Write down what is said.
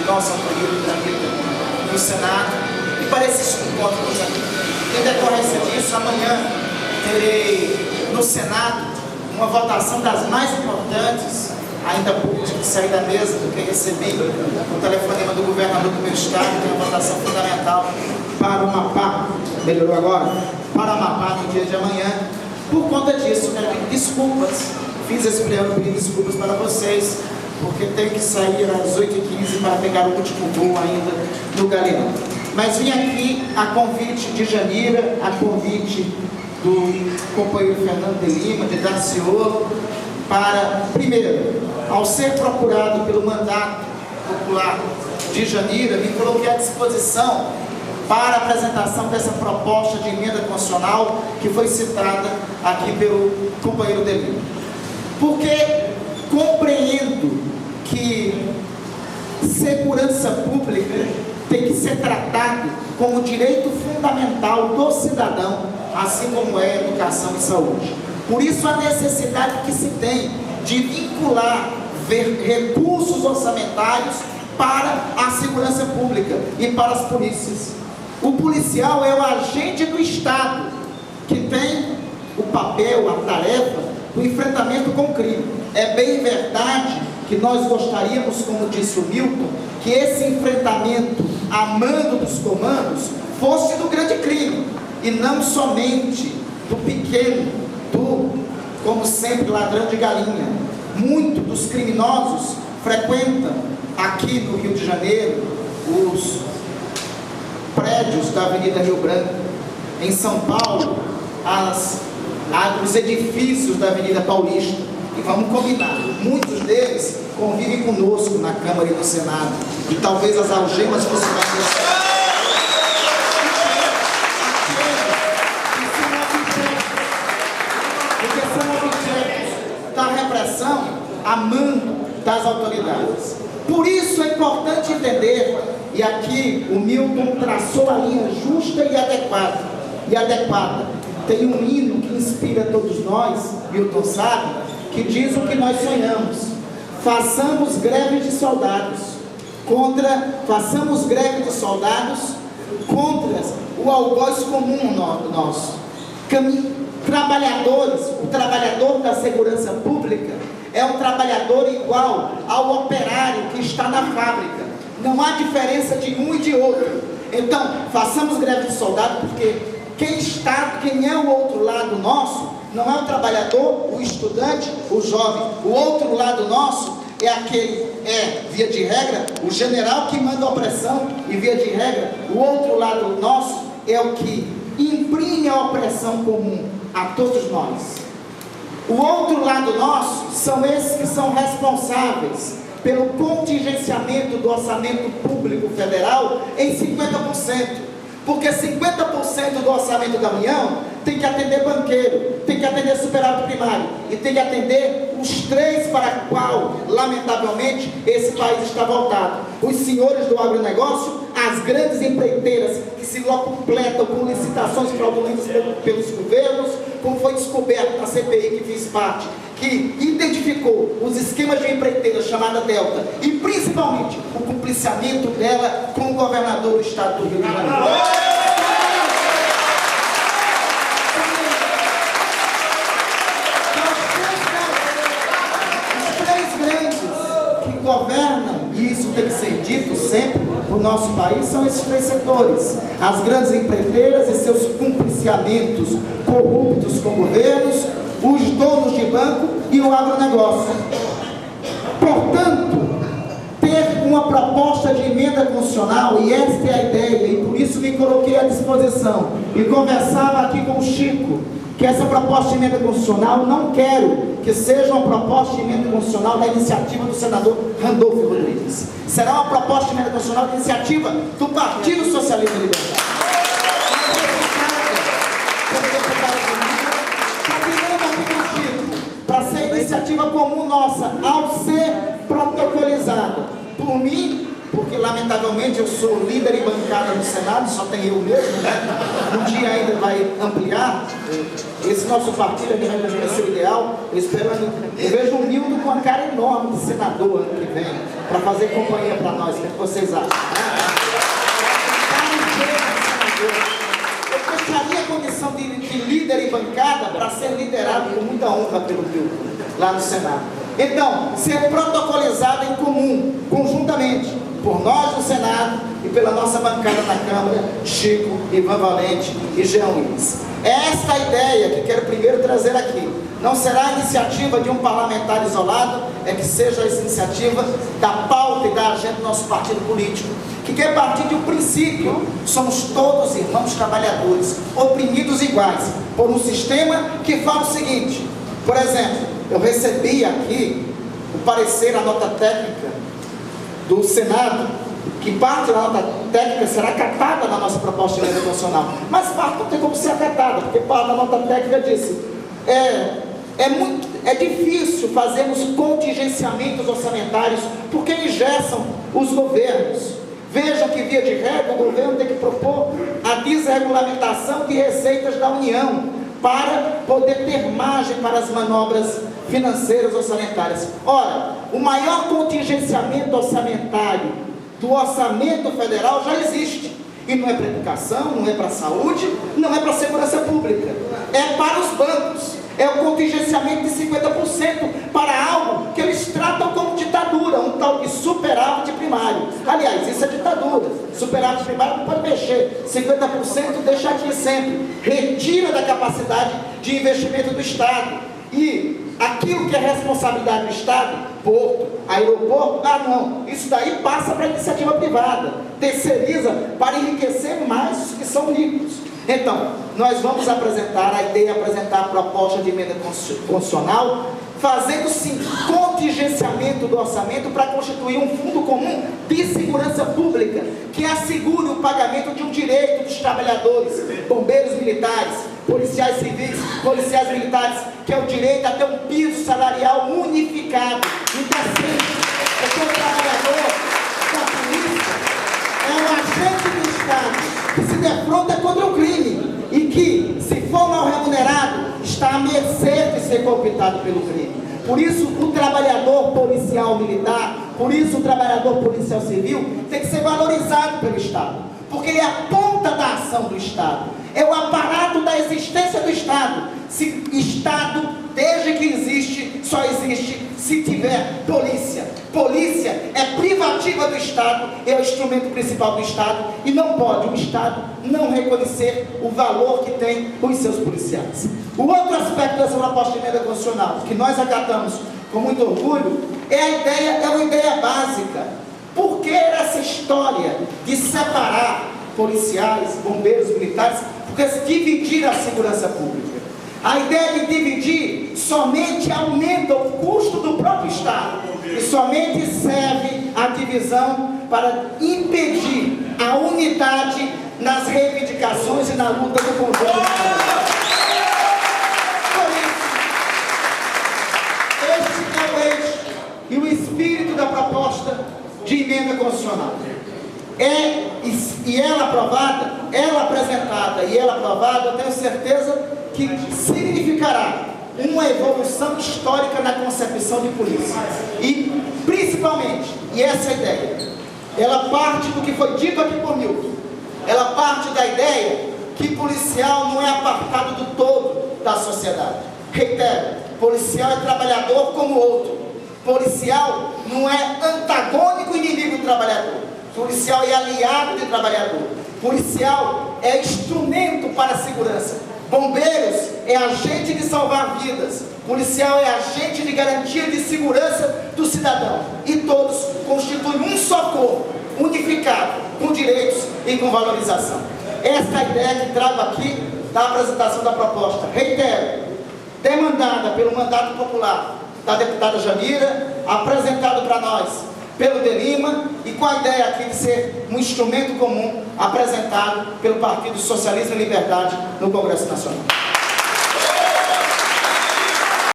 nossa autoria no Senado e para esse encontro com os amigos. Em decorrência disso, amanhã terei no Senado uma votação das mais importantes, ainda há pouco de sair da mesa, porque recebi o telefonema do governador do meu estado, que é uma votação fundamental para o Amapá, melhorou agora? Para o Amapá no dia de amanhã. Por conta disso, quero pedir desculpas, fiz esse preâmbulo pedindo desculpas para vocês, porque tenho que sair às 8h15 para pegar o último voo ainda no Galeão. Mas vim aqui a convite de Janira, a convite do companheiro Fernando de Lima, de Daciolo, para, primeiro, ao ser procurado pelo mandato popular de Janira, me coloquei à disposição para a apresentação dessa proposta de emenda constitucional que foi citada aqui pelo companheiro de Lima. Porque compreendo que segurança pública tem que ser tratado como direito fundamental do cidadão, assim como é educação e saúde. Por isso a necessidade que se tem de vincular recursos orçamentários para a segurança pública e para as polícias. O policial é o agente do Estado que tem o papel, a tarefa do enfrentamento com o crime. É bem verdade que nós gostaríamos, como disse o Milton, que esse enfrentamento a mando dos comandos fosse do grande crime e não somente do pequeno, como sempre, ladrão de galinha. Muitos dos criminosos frequentam aqui no Rio de Janeiro os prédios da Avenida Rio Branco, em São Paulo os edifícios da Avenida Paulista. E vamos combinar, muitos deles convivem conosco na Câmara e no Senado, e talvez as algemas fossem mais da repressão a mando das autoridades. Por isso é importante entender, e aqui o Milton traçou a linha justa e adequada. Tem um hino que inspira todos nós, Milton sabe, que diz o que nós sonhamos: façamos greve de soldados contra o algoz comum nosso. O trabalhador da segurança pública é um trabalhador igual ao operário que está na fábrica. Não há diferença de um e de outro. Então, façamos greve de soldado, porque quem é o outro lado nosso não é o trabalhador, o estudante, o jovem. O outro lado nosso via de regra, o general que manda a opressão, e via de regra, o outro lado nosso é o que imprime a opressão comum a todos nós. O outro lado nosso são esses que são responsáveis pelo contingenciamento do orçamento público federal em 50%. Porque 50% do orçamento da União tem que atender banqueiro, tem que atender superávit primário e tem que atender os três para qual, lamentavelmente, esse país está voltado: os senhores do agronegócio, as grandes empreiteiras que se completam com licitações fraudulentas pelos governos, como foi descoberto na CPI que fiz parte, que identificou os esquemas de empreiteira chamada Delta, e principalmente o cumpliciamento dela com o governador do estado do Rio de Janeiro. Os três grandes que governam, e isso tem que ser dito sempre, o nosso país, são esses três setores: as grandes empreiteiras e seus cumpliciamentos corruptos com governos, os donos de banco e o agronegócio. Portanto, ter uma proposta de emenda constitucional, e esta é a ideia, e por isso me coloquei à disposição, e conversava aqui com o Chico, que essa proposta de emenda constitucional, não quero que seja uma proposta de emenda constitucional da iniciativa do senador Randolfo Rodrigues. Será uma proposta de emenda constitucional da iniciativa do Partido Socialista e Libertário. Para ser iniciativa comum nossa, ao ser protocolizada por mim porque lamentavelmente eu sou líder e bancada no Senado, só tem eu mesmo, né? Um dia ainda vai ampliar esse nosso partido, aqui vai ser o ideal. Eu vejo o Nildo com uma cara enorme de senador ano que vem, para fazer companhia para nós. O que vocês acham? Eu deixaria a condição de líder e bancada para ser liderado com muita honra pelo Nildo, lá no Senado. Então, ser protocolizado em comum, conjuntamente, por nós no Senado e pela nossa bancada na Câmara, Chico, Ivan Valente e Jean Willis. É esta a ideia que quero primeiro trazer aqui. Não será a iniciativa de um parlamentar isolado, é que seja a iniciativa da pauta e da agenda do nosso partido político, que quer partir de um princípio: somos todos irmãos trabalhadores, oprimidos iguais, por um sistema que fala o seguinte. Por exemplo, eu recebi aqui o parecer, a nota técnica do Senado, que parte da nota técnica será acatada na nossa proposta de emenda constitucional, mas parte não tem como ser acatada, porque parte da nota técnica disse: é difícil fazermos contingenciamentos orçamentários porque engessam os governos. Vejam que, via de regra, o governo tem que propor a desregulamentação de receitas da União para poder ter margem para as manobras financeiras orçamentárias. Ora, o maior contingenciamento orçamentário do orçamento federal já existe. E não é para educação, não é para saúde, não é para segurança pública. É para os bancos. É o contingenciamento de 50% para algo que eles tratam como ditadura, um tal de superávit primário. Aliás, isso é ditadura. Superávit primário não pode mexer. 50% deixa aqui sempre. Retira da capacidade de investimento do Estado. E aquilo que é responsabilidade do Estado, porto, aeroporto, não, isso daí passa para a iniciativa privada, terceiriza para enriquecer mais os que são ricos. Então, nós vamos apresentar a proposta de emenda constitucional, fazendo sim contingenciamento do orçamento para constituir um fundo comum de segurança pública, que assegure o pagamento de um direito dos trabalhadores, bombeiros militares, policiais civis, policiais militares, que é o direito a ter um piso salarial unificado e decente, porque o trabalhador da polícia é um agente do Estado que se defronta contra o crime e que, se for mal remunerado, está à mercê de ser cooptado pelo crime. Por isso, o trabalhador policial militar, por isso o trabalhador policial civil tem que ser valorizado pelo Estado, porque ele é a ponta da ação do Estado, é o aparato da existência do Estado. Se Estado, desde que existe, só existe se tiver polícia. Polícia é privativa do Estado, é o instrumento principal do Estado, e não pode o Estado não reconhecer o valor que tem os seus policiais. O outro aspecto dessa proposta de emenda constitucional, que nós acatamos com muito orgulho, é uma ideia básica. Por que essa história de separar policiais, bombeiros, militares? Porque se dividir a segurança pública. A ideia de dividir somente aumenta o custo do próprio Estado e somente serve a divisão para impedir a unidade nas reivindicações e na luta do conjunto do Estado. Por isso, este é o eixo e o espírito da proposta de emenda constitucional. E ela aprovada, ela apresentada e ela aprovada, eu tenho certeza que significará uma evolução histórica na concepção de polícia. E, principalmente, e essa é a ideia, ela parte do que foi dito aqui por Milton, ela parte da ideia que policial não é apartado do todo da sociedade. Reitero, policial é trabalhador como outro. Policial não é antagônico inimigo do trabalhador. Policial é aliado de trabalhador. Policial é instrumento para a segurança. Bombeiros é agente de salvar vidas. Policial é agente de garantia de segurança do cidadão. E todos constituem um só corpo, unificado, com direitos e com valorização. Esta é a ideia que trago aqui da apresentação da proposta. Reitero, demandada pelo mandato popular da deputada Jamira, apresentado para nós pelo De Lima, e com a ideia aqui de ser um instrumento comum apresentado pelo Partido Socialismo e Liberdade no Congresso Nacional.